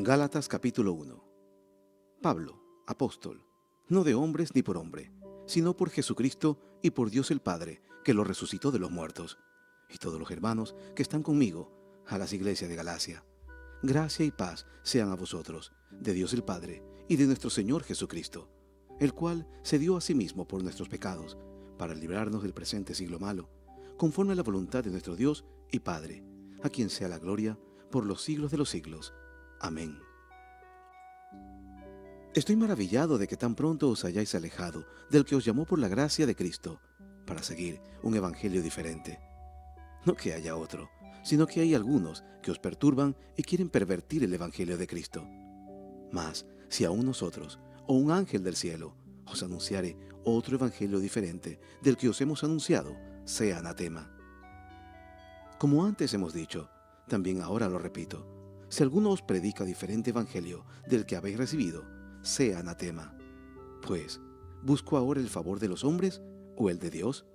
Gálatas capítulo 1. Pablo, apóstol, no de hombres ni por hombre, sino por Jesucristo y por Dios el Padre, que lo resucitó de los muertos, y todos los hermanos que están conmigo, a las iglesias de Galacia. Gracia y paz sean a vosotros, de Dios el Padre y de nuestro Señor Jesucristo, el cual se dio a sí mismo por nuestros pecados, para librarnos del presente siglo malo, conforme a la voluntad de nuestro Dios y Padre, a quien sea la gloria por los siglos de los siglos. Amén. Estoy maravillado de que tan pronto os hayáis alejado del que os llamó por la gracia de Cristo, para seguir un evangelio diferente. No que haya otro, sino que hay algunos que os perturban y quieren pervertir el evangelio de Cristo. Mas, si aún nosotros, o un ángel del cielo, os anunciare otro evangelio diferente del que os hemos anunciado, sea anatema. Como antes hemos dicho, también ahora lo repito, si alguno os predica diferente evangelio del que habéis recibido, sea anatema. Pues, ¿busco ahora el favor de los hombres o el de Dios?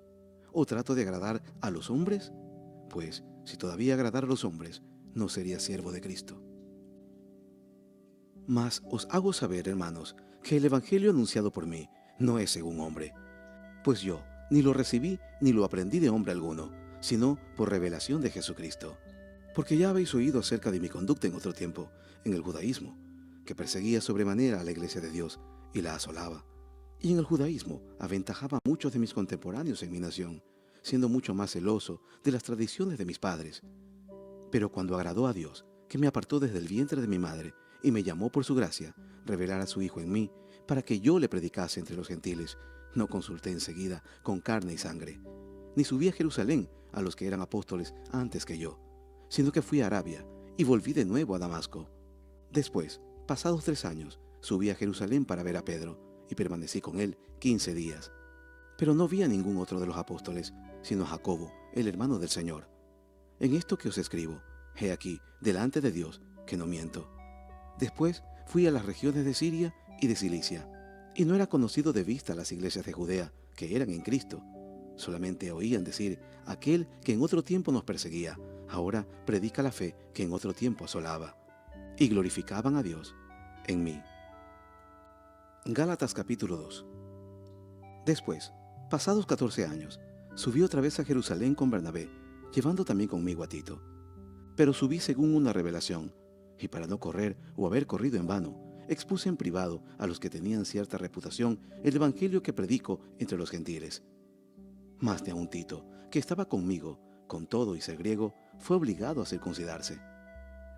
¿O trato de agradar a los hombres? Pues, si todavía agradara a los hombres, no sería siervo de Cristo. Mas os hago saber, hermanos, que el evangelio anunciado por mí no es según hombre. Pues yo ni lo recibí ni lo aprendí de hombre alguno, sino por revelación de Jesucristo. Porque ya habéis oído acerca de mi conducta en otro tiempo, en el judaísmo, que perseguía sobremanera a la iglesia de Dios y la asolaba. Y en el judaísmo aventajaba a muchos de mis contemporáneos en mi nación, siendo mucho más celoso de las tradiciones de mis padres. Pero cuando agradó a Dios, que me apartó desde el vientre de mi madre y me llamó por su gracia, revelar a su Hijo en mí, para que yo le predicase entre los gentiles, no consulté enseguida con carne y sangre, ni subí a Jerusalén a los que eran apóstoles antes que yo, sino que fui a Arabia y volví de nuevo a Damasco. Después, pasados 3 años, subí a Jerusalén para ver a Pedro, y permanecí con él 15 días. Pero no vi a ningún otro de los apóstoles, sino a Jacobo, el hermano del Señor. En esto que os escribo, he aquí, delante de Dios, que no miento. Después fui a las regiones de Siria y de Cilicia, y no era conocido de vista las iglesias de Judea, que eran en Cristo. Solamente oían decir, aquel que en otro tiempo nos perseguía, ahora predica la fe que en otro tiempo asolaba. Y glorificaban a Dios en mí. Gálatas capítulo 2. Después, pasados 14 años, subí otra vez a Jerusalén con Bernabé, llevando también conmigo a Tito. Pero subí según una revelación, y para no correr o haber corrido en vano, expuse en privado a los que tenían cierta reputación el evangelio que predico entre los gentiles. Más de aún Tito, que estaba conmigo, con todo y ser griego, fue obligado a circuncidarse.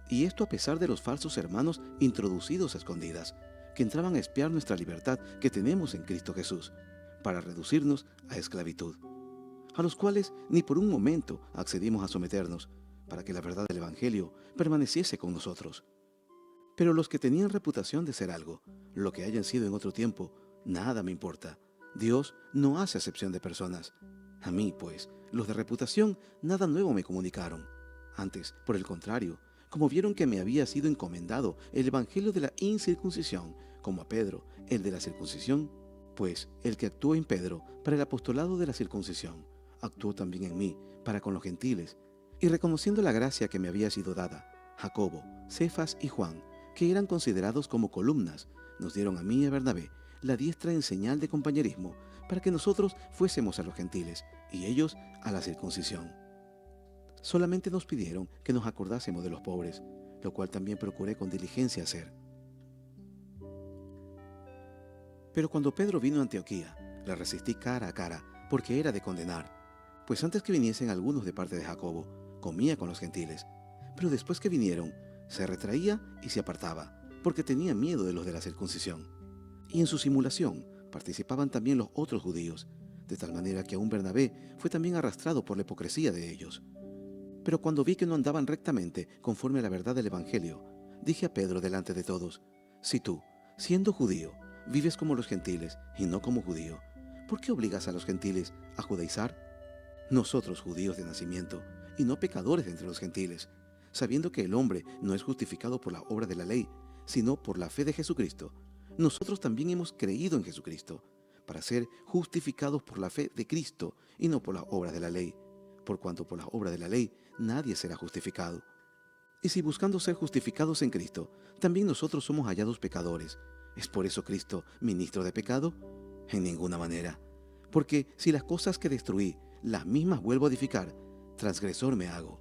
Y esto a pesar de los falsos hermanos introducidos a escondidas, que entraban a espiar nuestra libertad que tenemos en Cristo Jesús, para reducirnos a esclavitud, a los cuales ni por un momento accedimos a someternos, para que la verdad del Evangelio permaneciese con nosotros. Pero los que tenían reputación de ser algo, lo que hayan sido en otro tiempo, nada me importa. Dios no hace acepción de personas. A mí, pues, los de reputación nada nuevo me comunicaron. Antes, por el contrario, como vieron que me había sido encomendado el evangelio de la incircuncisión, como a Pedro, el de la circuncisión, pues el que actuó en Pedro para el apostolado de la circuncisión, actuó también en mí para con los gentiles, y reconociendo la gracia que me había sido dada, Jacobo, Cefas y Juan, que eran considerados como columnas, nos dieron a mí y a Bernabé la diestra en señal de compañerismo, para que nosotros fuésemos a los gentiles, y ellos a la circuncisión. Solamente nos pidieron que nos acordásemos de los pobres, lo cual también procuré con diligencia hacer. Pero cuando Pedro vino a Antioquía, le resistí cara a cara, porque era de condenar, pues antes que viniesen algunos de parte de Jacobo, comía con los gentiles, pero después que vinieron, se retraía y se apartaba, porque tenía miedo de los de la circuncisión. Y en su simulación participaban también los otros judíos, de tal manera que aún Bernabé fue también arrastrado por la hipocresía de ellos. Pero cuando vi que no andaban rectamente conforme a la verdad del Evangelio, dije a Pedro delante de todos, si tú, siendo judío, vives como los gentiles y no como judío, ¿por qué obligas a los gentiles a judaizar? Nosotros, judíos de nacimiento, y no pecadores entre los gentiles, sabiendo que el hombre no es justificado por la obra de la ley, sino por la fe de Jesucristo, nosotros también hemos creído en Jesucristo, para ser justificados por la fe de Cristo y no por las obras de la ley, por cuanto por las obras de la ley nadie será justificado. Y si buscando ser justificados en Cristo, también nosotros somos hallados pecadores, ¿es por eso Cristo ministro de pecado? En ninguna manera. Porque si las cosas que destruí, las mismas vuelvo a edificar, transgresor me hago.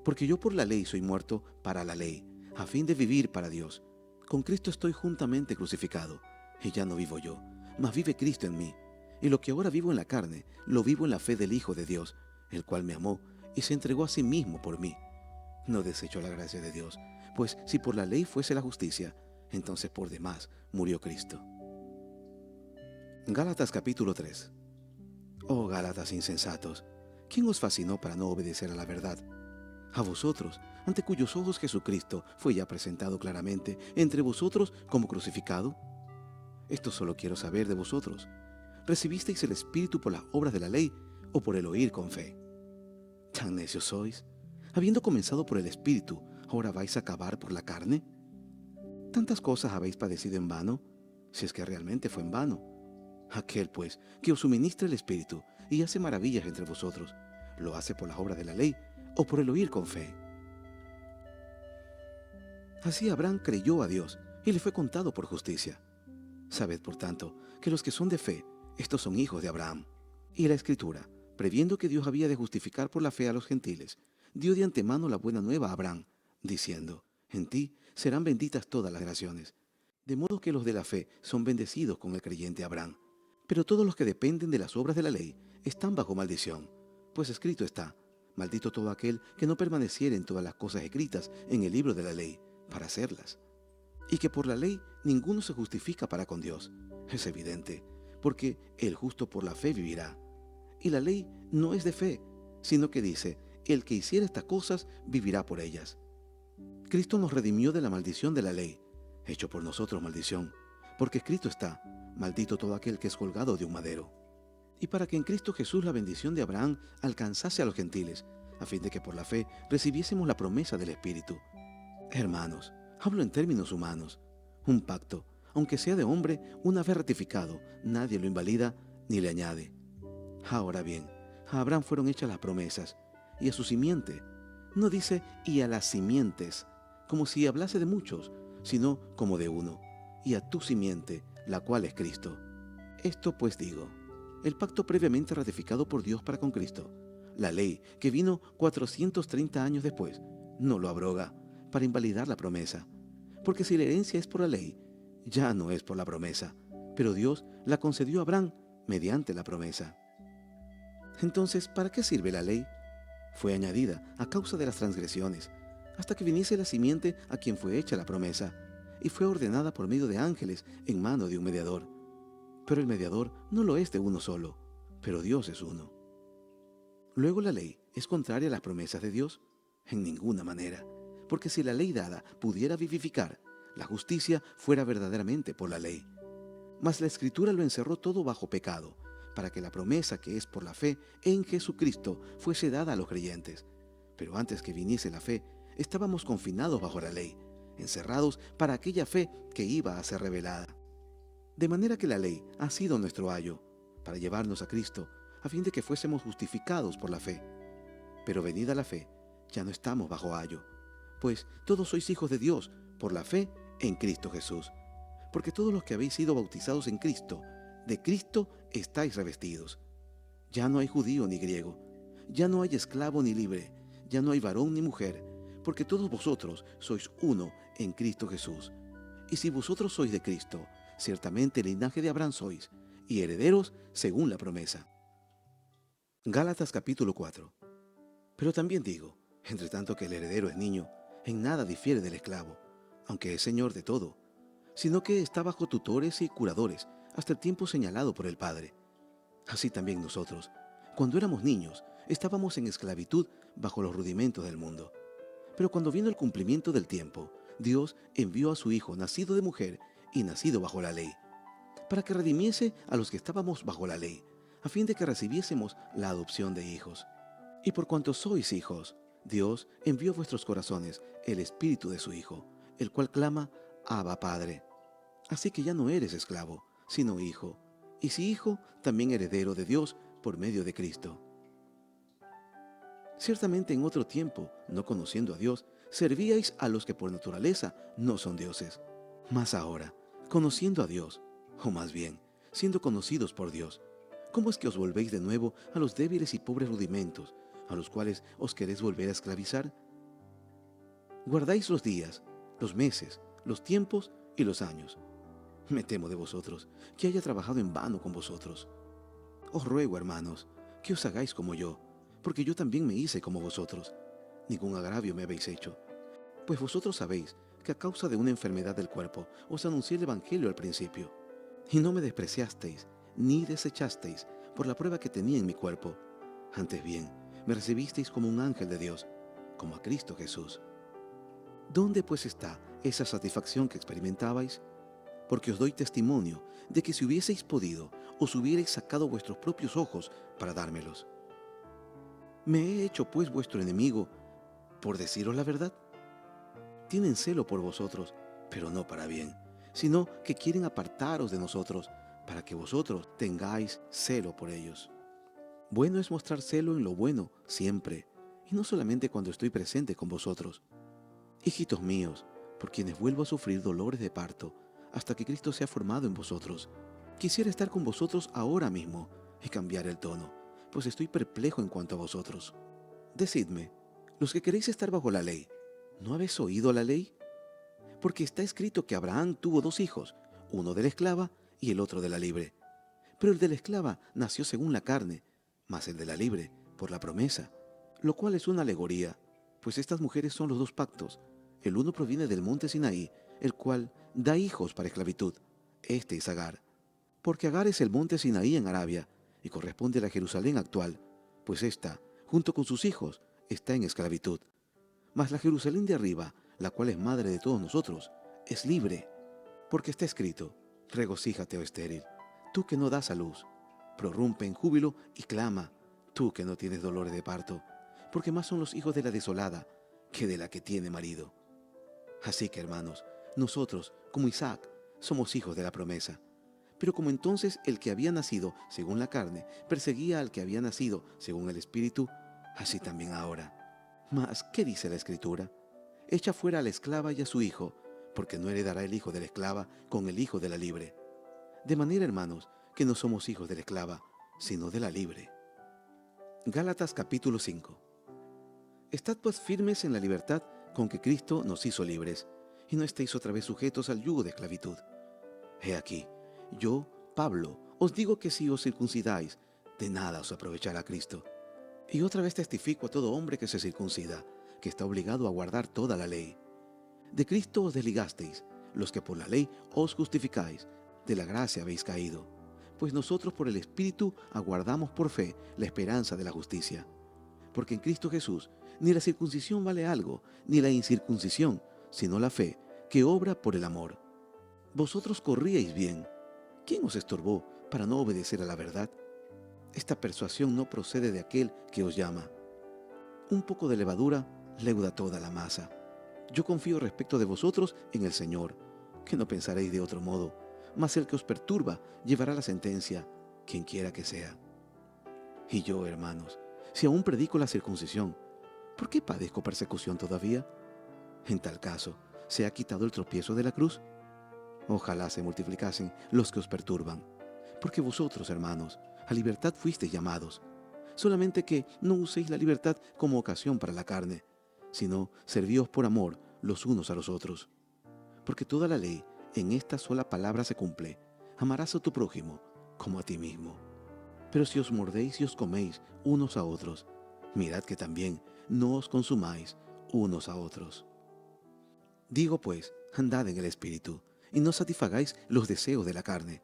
Porque yo por la ley soy muerto para la ley, a fin de vivir para Dios. Con Cristo estoy juntamente crucificado, y ya no vivo yo, mas vive Cristo en mí. Y lo que ahora vivo en la carne, lo vivo en la fe del Hijo de Dios, el cual me amó y se entregó a sí mismo por mí. No desecho la gracia de Dios, pues si por la ley fuese la justicia, entonces por demás murió Cristo. Gálatas capítulo 3. Oh Gálatas insensatos, ¿quién os fascinó para no obedecer a la verdad? A vosotros, ante cuyos ojos Jesucristo fue ya presentado claramente entre vosotros como crucificado. Esto solo quiero saber de vosotros. ¿Recibisteis el Espíritu por las obras de la ley o por el oír con fe? ¿Tan necios sois? Habiendo comenzado por el Espíritu, ¿ahora vais a acabar por la carne? ¿Tantas cosas habéis padecido en vano? Si es que realmente fue en vano. Aquel, pues, que os suministra el Espíritu y hace maravillas entre vosotros, ¿lo hace por las obras de la ley o por el oír con fe? Así Abraham creyó a Dios y le fue contado por justicia. Sabed, por tanto, que los que son de fe, estos son hijos de Abraham. Y la Escritura, previendo que Dios había de justificar por la fe a los gentiles, dio de antemano la buena nueva a Abraham, diciendo: en ti serán benditas todas las naciones. De modo que los de la fe son bendecidos con el creyente Abraham. Pero todos los que dependen de las obras de la ley están bajo maldición, pues escrito está: maldito todo aquel que no permaneciere en todas las cosas escritas en el libro de la ley, para hacerlas. Y que por la ley ninguno se justifica para con Dios. Es evidente, porque el justo por la fe vivirá. Y la ley no es de fe, sino que dice: el que hiciera estas cosas vivirá por ellas. Cristo nos redimió de la maldición de la ley, hecho por nosotros maldición, porque escrito está: maldito todo aquel que es colgado de un madero. Y para que en Cristo Jesús la bendición de Abraham alcanzase a los gentiles, a fin de que por la fe recibiésemos la promesa del Espíritu. Hermanos, hablo en términos humanos. Un pacto, aunque sea de hombre, una vez ratificado, nadie lo invalida ni le añade. Ahora bien, a Abraham fueron hechas las promesas, y a su simiente. No dice y a las simientes, como si hablase de muchos, sino como de uno, y a tu simiente, la cual es Cristo. Esto pues digo: el pacto previamente ratificado por Dios para con Cristo, la ley que vino 430 años después, no lo abroga para invalidar la promesa. Porque si la herencia es por la ley, ya no es por la promesa, pero Dios la concedió a Abraham mediante la promesa. Entonces, ¿para qué sirve la ley? Fue añadida a causa de las transgresiones, hasta que viniese la simiente a quien fue hecha la promesa, y fue ordenada por medio de ángeles en mano de un mediador. Pero el mediador no lo es de uno solo, pero Dios es uno. Luego, ¿la ley es contraria a las promesas de Dios? En ninguna manera, porque si la ley dada pudiera vivificar, la justicia fuera verdaderamente por la ley. Mas la Escritura lo encerró todo bajo pecado, para que la promesa que es por la fe en Jesucristo fuese dada a los creyentes. Pero antes que viniese la fe, estábamos confinados bajo la ley, encerrados para aquella fe que iba a ser revelada. De manera que la ley ha sido nuestro ayo, para llevarnos a Cristo, a fin de que fuésemos justificados por la fe. Pero venida la fe, ya no estamos bajo ayo, pues todos sois hijos de Dios por la fe en Cristo Jesús. Porque todos los que habéis sido bautizados en Cristo, de Cristo estáis revestidos. Ya no hay judío ni griego, ya no hay esclavo ni libre, ya no hay varón ni mujer, porque todos vosotros sois uno en Cristo Jesús. Y si vosotros sois de Cristo, ciertamente el linaje de Abraham sois, y herederos según la promesa. Gálatas capítulo 4. Pero también digo, entre tanto que el heredero es niño, en nada difiere del esclavo, aunque es señor de todo, sino que está bajo tutores y curadores hasta el tiempo señalado por el Padre. Así también nosotros, cuando éramos niños, estábamos en esclavitud bajo los rudimentos del mundo. Pero cuando vino el cumplimiento del tiempo, Dios envió a su Hijo, nacido de mujer y nacido bajo la ley, para que redimiese a los que estábamos bajo la ley, a fin de que recibiésemos la adopción de hijos. Y por cuanto sois hijos, Dios envió a vuestros corazones el Espíritu de su Hijo, el cual clama: Abba, Padre. Así que ya no eres esclavo, sino hijo, y si hijo, también heredero de Dios por medio de Cristo. Ciertamente en otro tiempo, no conociendo a Dios, servíais a los que por naturaleza no son dioses. Mas ahora, conociendo a Dios, o más bien, siendo conocidos por Dios, ¿cómo es que os volvéis de nuevo a los débiles y pobres rudimentos, a los cuales os queréis volver a esclavizar? Guardáis los días, los meses, los tiempos y los años. Me temo de vosotros, que haya trabajado en vano con vosotros. Os ruego, hermanos, que os hagáis como yo, porque yo también me hice como vosotros. Ningún agravio me habéis hecho. Pues vosotros sabéis que a causa de una enfermedad del cuerpo os anuncié el Evangelio al principio, y no me despreciasteis, ni desechasteis por la prueba que tenía en mi cuerpo. Antes bien, me recibisteis como un ángel de Dios, como a Cristo Jesús. ¿Dónde pues está esa satisfacción que experimentabais? Porque os doy testimonio de que si hubieseis podido, os hubierais sacado vuestros propios ojos para dármelos. ¿Me he hecho pues vuestro enemigo por deciros la verdad? Tienen celo por vosotros, pero no para bien, sino que quieren apartaros de nosotros, para que vosotros tengáis celo por ellos. Bueno es mostrar celo en lo bueno siempre, y no solamente cuando estoy presente con vosotros. Hijitos míos, por quienes vuelvo a sufrir dolores de parto, hasta que Cristo sea formado en vosotros. Quisiera estar con vosotros ahora mismo y cambiar el tono, pues estoy perplejo en cuanto a vosotros. Decidme, los que queréis estar bajo la ley, ¿no habéis oído la ley? Porque está escrito que Abraham tuvo dos hijos, uno de la esclava y el otro de la libre. Pero el de la esclava nació según la carne, mas el de la libre por la promesa, lo cual es una alegoría, pues estas mujeres son los dos pactos. El uno proviene del monte Sinaí, el cual da hijos para esclavitud. Este es Agar. Porque Agar es el monte Sinaí en Arabia, y corresponde a la Jerusalén actual, pues ésta, junto con sus hijos, está en esclavitud. Mas la Jerusalén de arriba, la cual es madre de todos nosotros, es libre, porque está escrito: regocíjate, oh estéril, tú que no das a luz, prorrumpe en júbilo y clama, tú que no tienes dolores de parto, porque más son los hijos de la desolada que de la que tiene marido. Así que, hermanos, nosotros, como Isaac, somos hijos de la promesa. Pero como entonces el que había nacido según la carne perseguía al que había nacido según el Espíritu, así también ahora. Mas, ¿qué dice la Escritura? Echa fuera a la esclava y a su hijo, porque no heredará el hijo de la esclava con el hijo de la libre. De manera, hermanos, que no somos hijos de la esclava, sino de la libre. Gálatas capítulo 5. Estad pues firmes en la libertad con que Cristo nos hizo libres, y no estéis otra vez sujetos al yugo de esclavitud. He aquí, yo, Pablo, os digo que si os circuncidáis, de nada os aprovechará Cristo. Y otra vez testifico a todo hombre que se circuncida, que está obligado a guardar toda la ley. De Cristo os desligasteis, los que por la ley os justificáis, de la gracia habéis caído. Pues nosotros por el Espíritu aguardamos por fe la esperanza de la justicia. Porque en Cristo Jesús ni la circuncisión vale algo, ni la incircuncisión, sino la fe, que obra por el amor. Vosotros corríais bien. ¿Quién os estorbó para no obedecer a la verdad? Esta persuasión no procede de aquel que os llama. Un poco de levadura leuda toda la masa. Yo confío respecto de vosotros en el Señor, que no pensaréis de otro modo, mas el que os perturba llevará la sentencia, quien quiera que sea. Y yo, hermanos, si aún predico la circuncisión, ¿por qué padezco persecución todavía? En tal caso, ¿se ha quitado el tropiezo de la cruz? Ojalá se multiplicasen los que os perturban, porque vosotros, hermanos, a libertad fuisteis llamados, solamente que no uséis la libertad como ocasión para la carne, sino servíos por amor los unos a los otros. Porque toda la ley en esta sola palabra se cumple: amarás a tu prójimo como a ti mismo. Pero si os mordéis y os coméis unos a otros, mirad que también no os consumáis unos a otros. Digo pues, andad en el Espíritu, y no satisfagáis los deseos de la carne,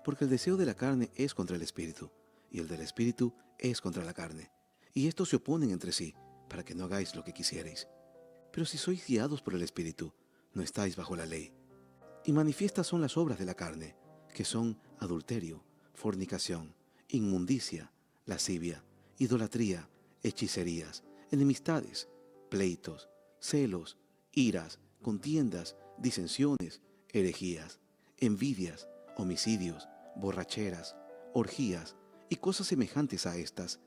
porque el deseo de la carne es contra el Espíritu, y el del Espíritu es contra la carne, y estos se oponen entre sí, para que no hagáis lo que quisierais. Pero si sois guiados por el Espíritu, no estáis bajo la ley. Y manifiestas son las obras de la carne, que son adulterio, fornicación, inmundicia, lascivia, idolatría, hechicerías, enemistades, pleitos, celos, iras, contiendas, disensiones, herejías, envidias, homicidios, borracheras, orgías y cosas semejantes a estas,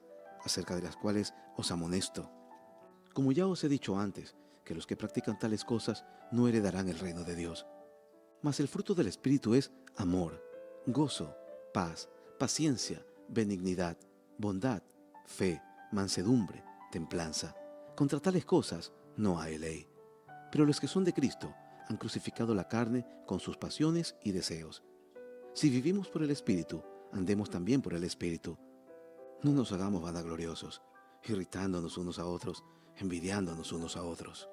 acerca de las cuales os amonesto. Como ya os he dicho antes, que los que practican tales cosas no heredarán el reino de Dios. Mas el fruto del Espíritu es amor, gozo, paz, paciencia, benignidad, bondad, fe, mansedumbre, templanza. Contra tales cosas no hay ley. Pero los que son de Cristo han crucificado la carne con sus pasiones y deseos. Si vivimos por el Espíritu, andemos también por el Espíritu. No nos hagamos vanagloriosos, irritándonos unos a otros, envidiándonos unos a otros.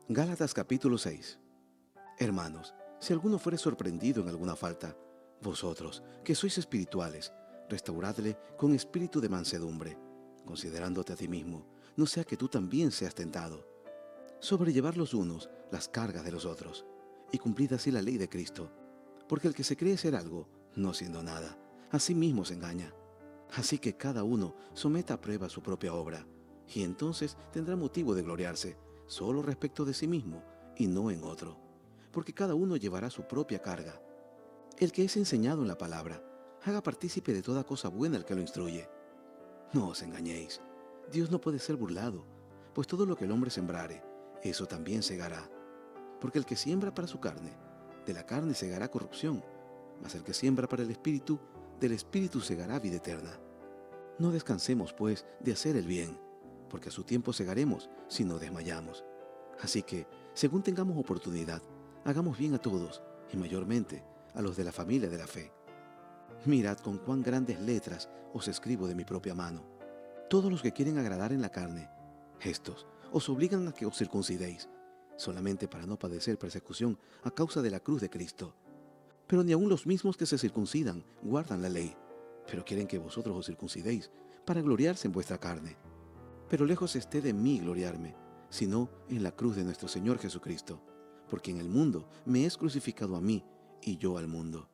Gálatas capítulo 6. Hermanos, si alguno fuere sorprendido en alguna falta, vosotros, que sois espirituales, restauradle con espíritu de mansedumbre, considerándote a ti mismo, no sea que tú también seas tentado. Sobrellevar los unos las cargas de los otros, y cumplid así la ley de Cristo. Porque el que se cree ser algo, no siendo nada, a sí mismo se engaña. Así que cada uno someta a prueba su propia obra, y entonces tendrá motivo de gloriarse, solo respecto de sí mismo, y no en otro. Porque cada uno llevará su propia carga. El que es enseñado en la palabra, haga partícipe de toda cosa buena al que lo instruye. No os engañéis, Dios no puede ser burlado, pues todo lo que el hombre sembrare, eso también segará. Porque el que siembra para su carne, de la carne segará corrupción, mas el que siembra para el Espíritu, del Espíritu segará vida eterna. No descansemos, pues, de hacer el bien, porque a su tiempo segaremos si no desmayamos. Así que, según tengamos oportunidad, hagamos bien a todos, y mayormente a los de la familia de la fe. Mirad con cuán grandes letras os escribo de mi propia mano. Todos los que quieren agradar en la carne, estos os obligan a que os circuncidéis, solamente para no padecer persecución a causa de la cruz de Cristo. Pero ni aun los mismos que se circuncidan guardan la ley, pero quieren que vosotros os circuncidéis, para gloriarse en vuestra carne. Pero lejos esté de mí gloriarme, sino en la cruz de nuestro Señor Jesucristo, porque en el mundo me es crucificado a mí, y yo al mundo.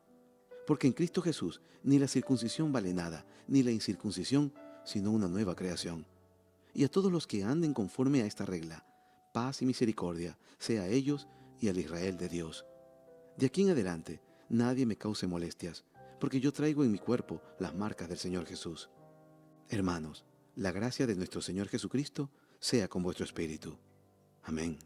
Porque en Cristo Jesús ni la circuncisión vale nada, ni la incircuncisión, sino una nueva creación. Y a todos los que anden conforme a esta regla, paz y misericordia sea a ellos y al Israel de Dios. De aquí en adelante, nadie me cause molestias, porque yo traigo en mi cuerpo las marcas del Señor Jesús. Hermanos, la gracia de nuestro Señor Jesucristo sea con vuestro espíritu. Amén.